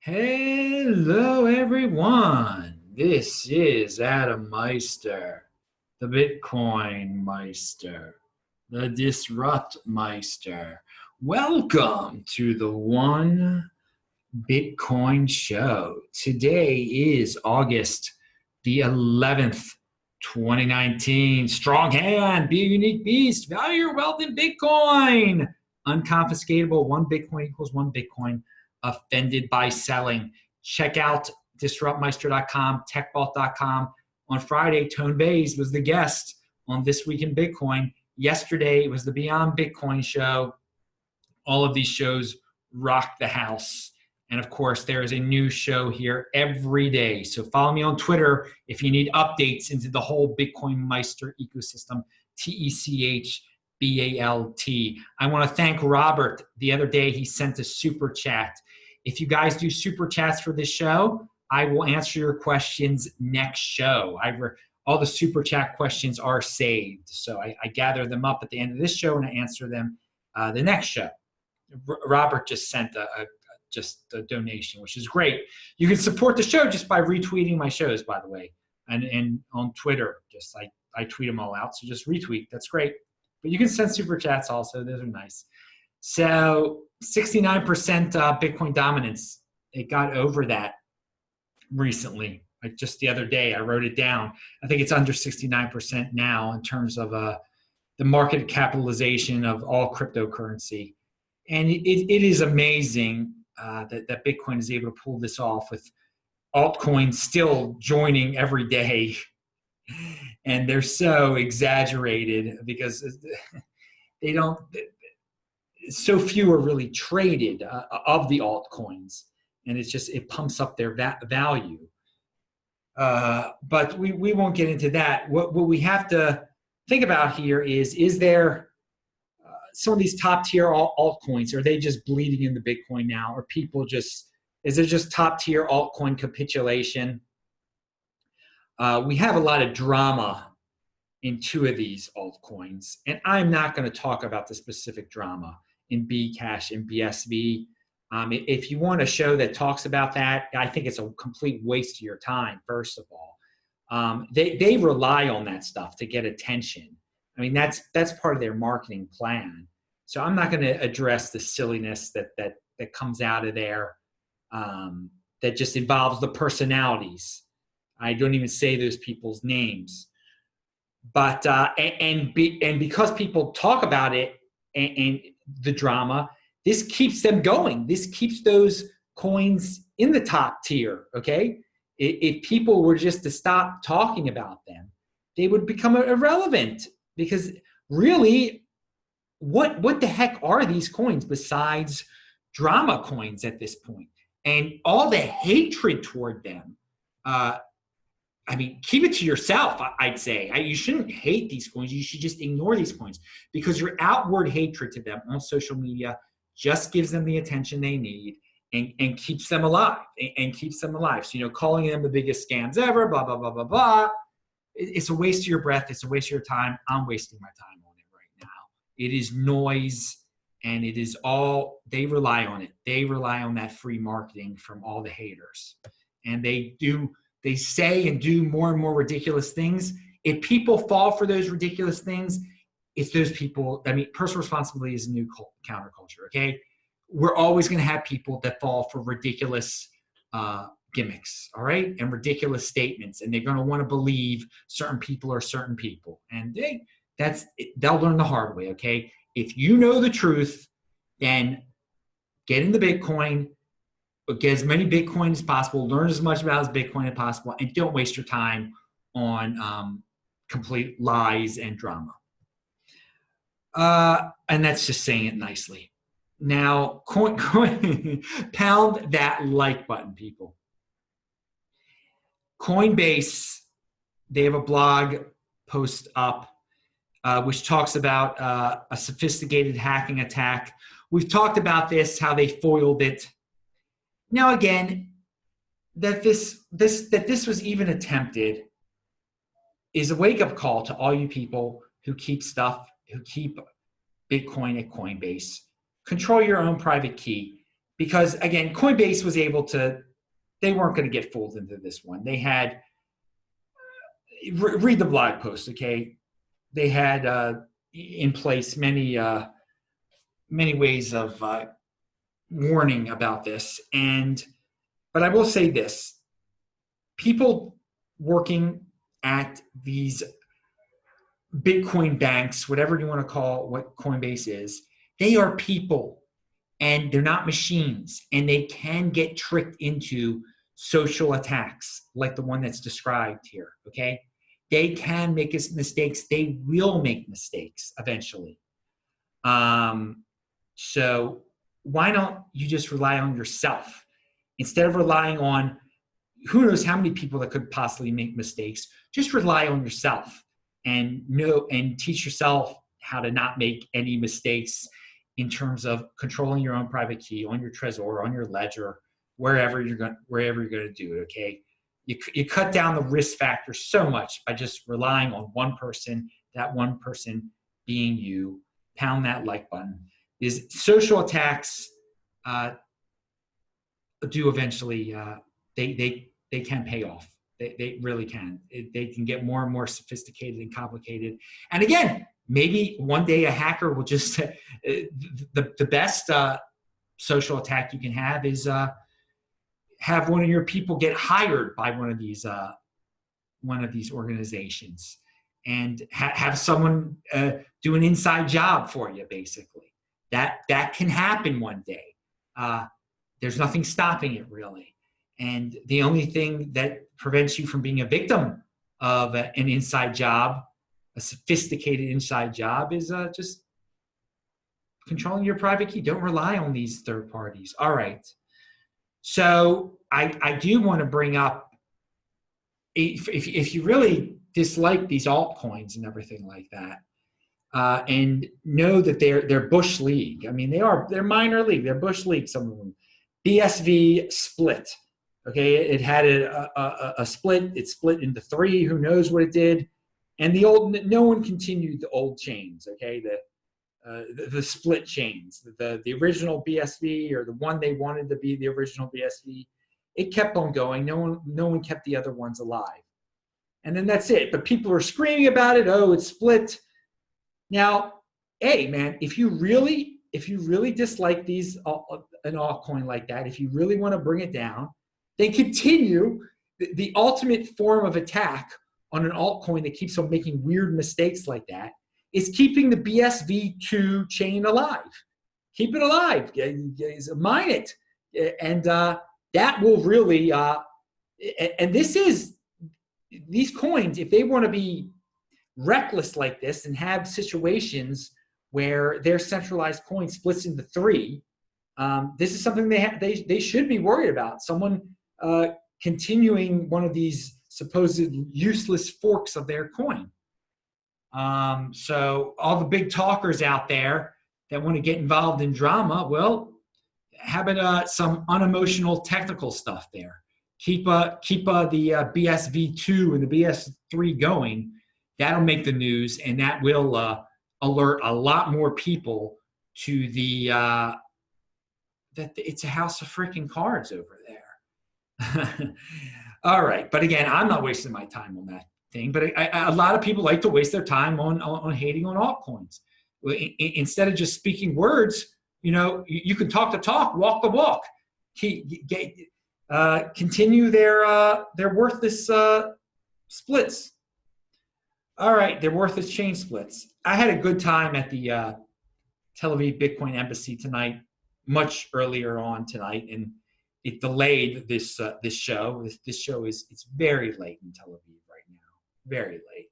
Hello, everyone. This is Adam Meister, the Bitcoin Meister, the Disrupt Meister. Welcome to the One Bitcoin Show. Today is August the 11th, 2019. Strong hand, be a unique beast, value your wealth in Bitcoin. Unconfiscatable, one Bitcoin equals one Bitcoin. Offended by selling. Check out disruptmeister.com, techvault.com. On Friday, Tone Bays was the guest on This Week in Bitcoin. Yesterday, it was the Beyond Bitcoin show. All of these shows rock the house. And of course, there is a new show here every day. So follow me on Twitter if you need updates into the whole Bitcoin Meister ecosystem, TECHBALT. I want to thank Robert. The other day, he sent a super chat. If you guys do super chats for this show, I will answer your questions next show. All the super chat questions are saved. So I gather them up at the end of this show and I answer them the next show. Robert just sent a donation, which is great. You can support the show just by retweeting my shows, by the way, and on Twitter. Just I tweet them all out, so just retweet. That's great. But you can send super chats also. Those are nice. So 69% Bitcoin dominance. It got over that recently. Just the other day, I wrote it down. I think it's under 69% now in terms of the market capitalization of all cryptocurrency. And it is amazing that Bitcoin is able to pull this off with altcoins still joining every day. And they're so exaggerated because they don't, so few are really traded of the altcoins. And it pumps up their value. But we won't get into that. What we have to think about here is there some of these top tier altcoins, are they just bleeding into Bitcoin now? Or is it just top tier altcoin capitulation? We have a lot of drama in two of these altcoins, and I'm not going to talk about the specific drama in Bcash and BSV. If you want a show that talks about that, I think it's a complete waste of your time, first of all. They rely on that stuff to get attention. I mean, that's part of their marketing plan. So I'm not going to address the silliness that comes out of there that just involves the personalities. I don't even say those people's names. But because people talk about it and the drama, this keeps them going. This keeps those coins in the top tier, okay? If people were just to stop talking about them, they would become irrelevant. Because really, what the heck are these coins besides drama coins at this point? And all the hatred toward them, I mean, keep it to yourself, I'd say. You shouldn't hate these coins. You should just ignore these coins because your outward hatred to them on social media just gives them the attention they need and keeps them alive and keeps them alive. So, calling them the biggest scams ever, blah, blah, blah, blah, blah. It's a waste of your breath. It's a waste of your time. I'm wasting my time on it right now. It is noise, and it is all, they rely on it. They rely on that free marketing from all the haters. And they say and do more and more ridiculous things. If people fall for those ridiculous things, it's those people. I mean, personal responsibility is a new counterculture, okay? We're always going to have people that fall for ridiculous gimmicks, all right? And ridiculous statements. And they're going to want to believe certain people are certain people. And they'll learn the hard way, okay? If you know the truth, then get into Bitcoin, get as many Bitcoin as possible, learn as much about Bitcoin as possible, and don't waste your time on complete lies and drama. And that's just saying it nicely. Now, pound that like button, people. Coinbase, they have a blog post up which talks about a sophisticated hacking attack. We've talked about this, how they foiled it. Now, again, that this was even attempted is a wake-up call to all you people who keep Bitcoin at Coinbase. Control your own private key. because again, Coinbase was able to, they weren't going to get fooled into this one. They had, read the blog post, okay? They had in place many ways of warning about this. But I will say this, people working at these Bitcoin banks, whatever you want to call what Coinbase is, they are people and they're not machines, and they can get tricked into social attacks like the one that's described here, okay? They can make mistakes. They will make mistakes eventually. So why don't you just rely on yourself instead of relying on who knows how many people that could possibly make mistakes? Just rely on yourself and know and teach yourself how to not make any mistakes in terms of controlling your own private key on your Trezor, on your ledger, wherever you're going to do it. Okay, you cut down the risk factor so much by just relying on one person. That one person being you. Pound that like button. These social attacks do eventually. They can pay off. They really can. They can get more and more sophisticated and complicated. And again, maybe one day a hacker will just the best social attack you can have is have one of your people get hired by one of these organizations and have someone do an inside job for you. Basically, that can happen one day. There's nothing stopping it really. And the only thing that prevents you from being a victim of an inside job, a sophisticated inside job, is just controlling your private key. Don't rely on these third parties. All right. So I do want to bring up, if you really dislike these altcoins and everything like that, and know that they're Bush League. I mean, they're minor league. They're Bush League, some of them. BSV split. Okay, it had a split. It split into three. Who knows what it did? And no one continued the old chains. Okay, the split chains, the original BSV or the one they wanted to be the original BSV. It kept on going. No one kept the other ones alive. And then that's it. But people are screaming about it. Oh, it's split. Now, hey man, if you really dislike an altcoin like that, if you really want to bring it down, they continue the ultimate form of attack on an altcoin that keeps on making weird mistakes like that is keeping the BSV2 chain alive. Keep it alive. Mine it. And that will really, and these coins, if they want to be reckless like this and have situations where their centralized coin splits into three, this is something they should be worried about. Someone continuing one of these supposed useless forks of their coin. So all the big talkers out there that want to get involved in drama, well, having some unemotional technical stuff there. Keep the BSV2 and the BS3 going. That'll make the news, and that will alert a lot more people to that it's a house of freaking cards over there. All right, but again, I'm not wasting my time on that thing. But a lot of people like to waste their time on hating on altcoins. Instead of just speaking words, you can talk the talk, walk the walk. Continue their worthless splits. All right, they're worthless chain splits. I had a good time at the Tel Aviv Bitcoin Embassy tonight, much earlier on tonight, and it delayed this show. This show it's very late in Tel Aviv right now, very late.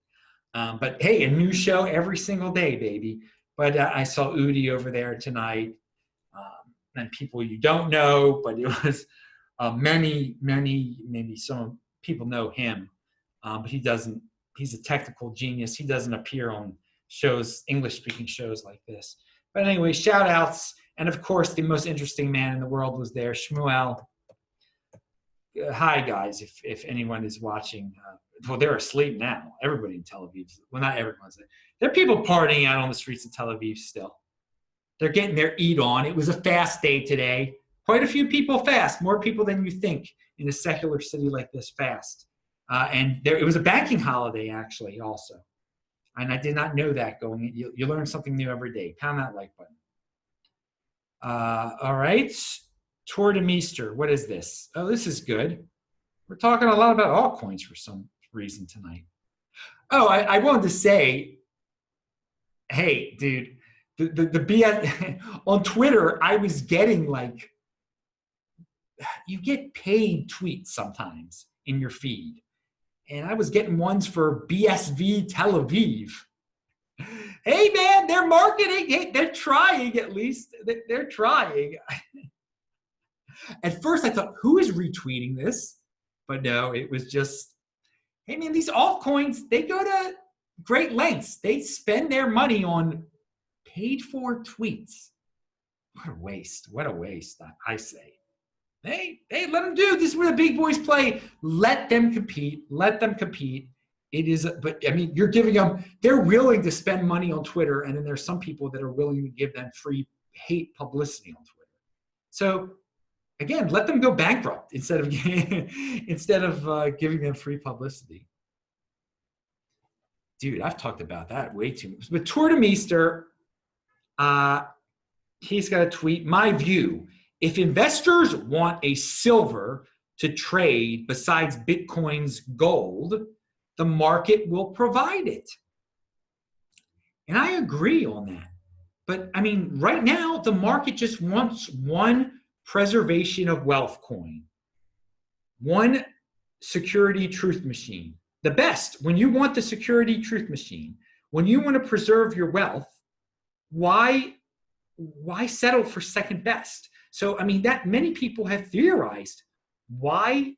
But hey, a new show every single day, baby. But I saw Udi over there tonight, and people you don't know, but it was many, maybe some people know him, but he doesn't. He's a technical genius. He doesn't appear on English-speaking shows like this. But anyway, shout outs. And of course, the most interesting man in the world was there, Shmuel. Hi, guys, if anyone is watching. Well, they're asleep now. Everybody in Tel Aviv. Well, not everyone's there. There are people partying out on the streets of Tel Aviv still. They're getting their eat on. It was a fast day today. quite a few people fast, more people than you think in a secular city like this fast. It was a banking holiday, actually, also. And I did not know that going in. You learn something new every day. Pound that like button. All right. Tour de Meester. What is this? Oh, this is good. We're talking a lot about altcoins for some reason tonight. Oh, I wanted to say, hey, dude, the BS on Twitter, I was getting like, you get paid tweets sometimes in your feed. And I was getting ones for BSV Tel Aviv. Hey, man, they're marketing. Hey, they're trying at least. They're trying. At first, I thought, who is retweeting this? But no, it was just, hey, man, these altcoins, they go to great lengths. They spend their money on paid-for tweets. What a waste. What a waste, I say. Hey, let them do. This is where the big boys play. Let them compete. Let them compete. It is, but I mean, you're giving them, they're willing to spend money on Twitter, and then there's some people that are willing to give them free hate publicity on Twitter. So again, let them go bankrupt instead of giving them free publicity. Dude, I've talked about that way too much. But Tour de Meester, he's got a tweet. My view: if investors want a silver to trade besides Bitcoin's gold, the market will provide it. And I agree on that. But I mean, right now, the market just wants one preservation of wealth coin, one security truth machine. The best, when you want the security truth machine, when you want to preserve your wealth, why settle for second best? So, I mean, that many people have theorized, why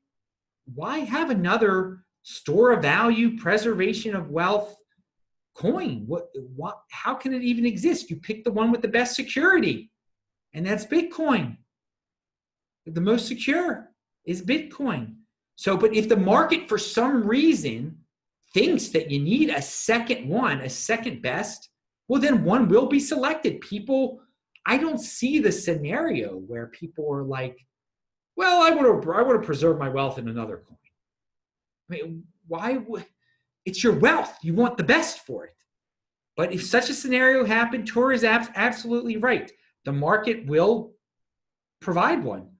have another store of value, preservation of wealth coin? How can it even exist? You pick the one with the best security, and that's Bitcoin. The most secure is Bitcoin. So, but if the market for some reason thinks that you need a second one, a second best, well, then one will be selected. People, I don't see the scenario where people are like, well, I want to preserve my wealth in another coin. I mean, why would, it's your wealth. You want the best for it. But if such a scenario happened, Tor is absolutely right. The market will provide one.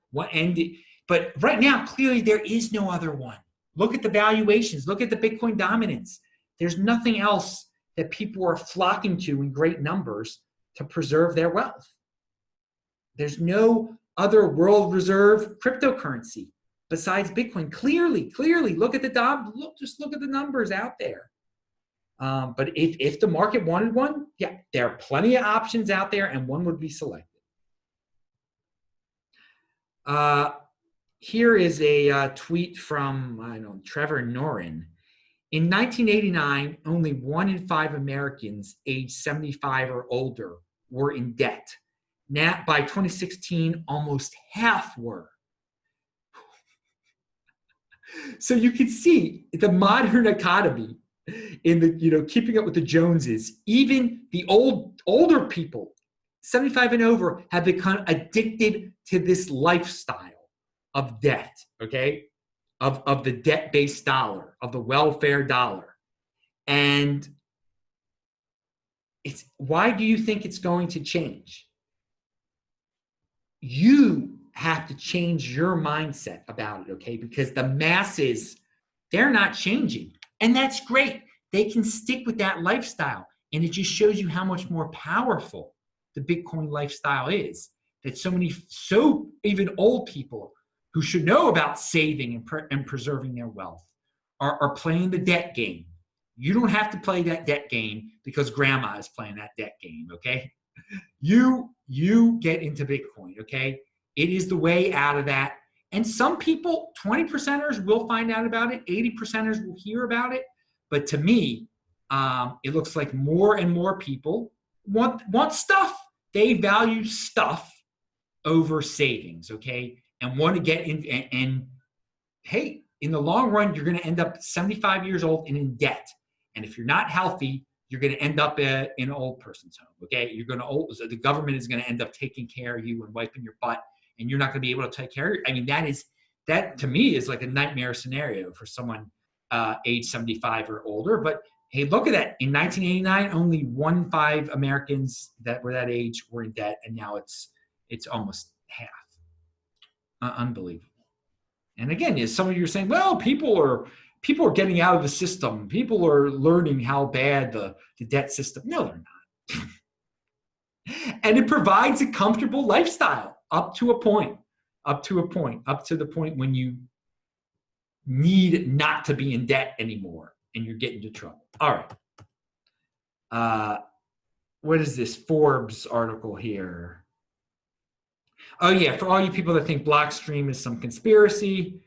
But right now, clearly there is no other one. Look at the valuations. Look at the Bitcoin dominance. There's nothing else that people are flocking to in great numbers to preserve their wealth. There's no other world reserve cryptocurrency besides Bitcoin. Clearly, look at the numbers out there. But if the market wanted one, yeah, there are plenty of options out there, and one would be selected. Here is a tweet from Trevor Norin. In 1989, only 1 in 5 Americans aged 75 or older were in debt. Now, by 2016, almost half were. So you can see the modern economy in the, keeping up with the Joneses. Even the older people, 75 and over, have become addicted to this lifestyle of debt, okay? Of the debt-based dollar, of the welfare dollar. And why do you think it's going to change? You have to change your mindset about it, okay? Because the masses, they're not changing. And that's great. They can stick with that lifestyle. And it just shows you how much more powerful the Bitcoin lifestyle is. That so even old people who should know about saving and preserving their wealth are playing the debt game. You don't have to play that debt game because grandma is playing that debt game, okay? You get into Bitcoin, okay? It is the way out of that. And some people, 20%ers will find out about it, 80%ers will hear about it. But to me, it looks like more and more people want stuff. They value stuff over savings, okay? And want to get in, and hey, in the long run, you're going to end up 75 years old and in debt. And if you're not healthy, you're going to end up in an old person's home, okay? So the government is going to end up taking care of you and wiping your butt and you're not going to be able to take care of it. I mean, that to me is like a nightmare scenario for someone age 75 or older. But hey, look at that. In 1989, only 1.5 Americans that were that age were in debt, and now it's almost half. Unbelievable. And again, as some of you are saying, well, people are getting out of the system. People are learning how bad the debt system. No, they're not. And it provides a comfortable lifestyle up to a point, up to the point when you need not to be in debt anymore and you're getting into trouble. All right. What is this Forbes article here? Oh yeah, for all you people that think Blockstream is some conspiracy,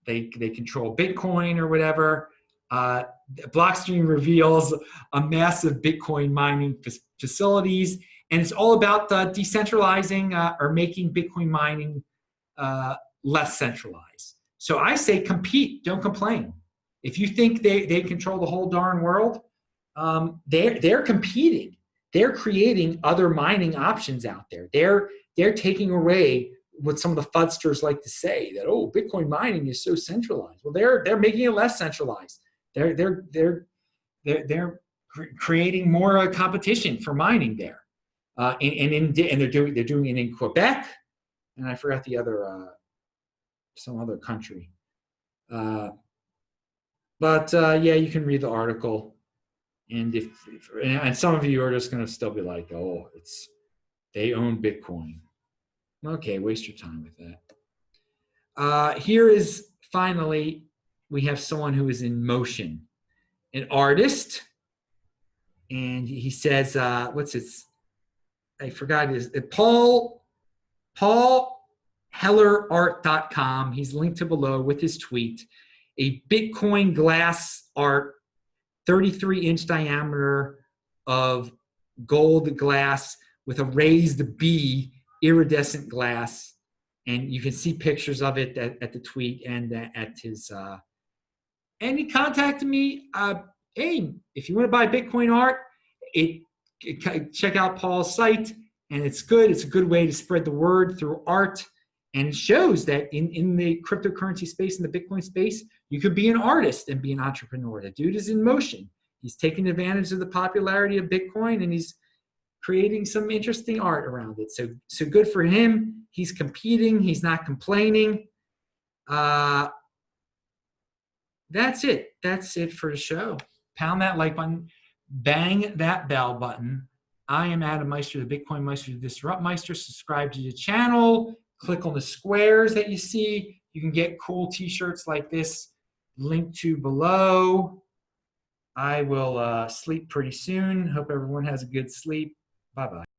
they control Bitcoin or whatever. Blockstream reveals a massive Bitcoin mining facilities, and it's all about decentralizing or making Bitcoin mining less centralized. So I say compete, don't complain. If you think they control the whole darn world, they're competing. They're creating other mining options out there. They're taking away what some of the FUDsters like to say, that, oh, Bitcoin mining is so centralized. Well, they're making it less centralized. They're creating more competition for mining there, and they're doing it in Quebec, and I forgot the other some other country. But yeah, you can read the article, and and some of you are just going to still be like, oh, they own Bitcoin. Okay, waste your time with that. Here is finally, we have someone who is in motion, an artist, and he says, what's it? I forgot his paulhellerart.com. He's linked to below with his tweet. A Bitcoin glass art, 33-inch diameter of gold glass with a raised B iridescent glass, and you can see pictures of it at the tweet and at his and he contacted me. Hey, if you want to buy Bitcoin art, check out Paul's site, and it's good. It's a good way to spread the word through art, and it shows that in the cryptocurrency space, in the Bitcoin space, you could be an artist and be an entrepreneur. The dude is in motion. He's taking advantage of the popularity of Bitcoin, and he's creating some interesting art around it. So good for him. He's competing. He's not complaining. That's it. That's it for the show. Pound that like button. Bang that bell button. I am Adam Meister, the Bitcoin Meister, the Disrupt Meister. Subscribe to the channel. Click on the squares that you see. You can get cool t-shirts like this. Link to below. I will sleep pretty soon. Hope everyone has a good sleep. Bye-bye.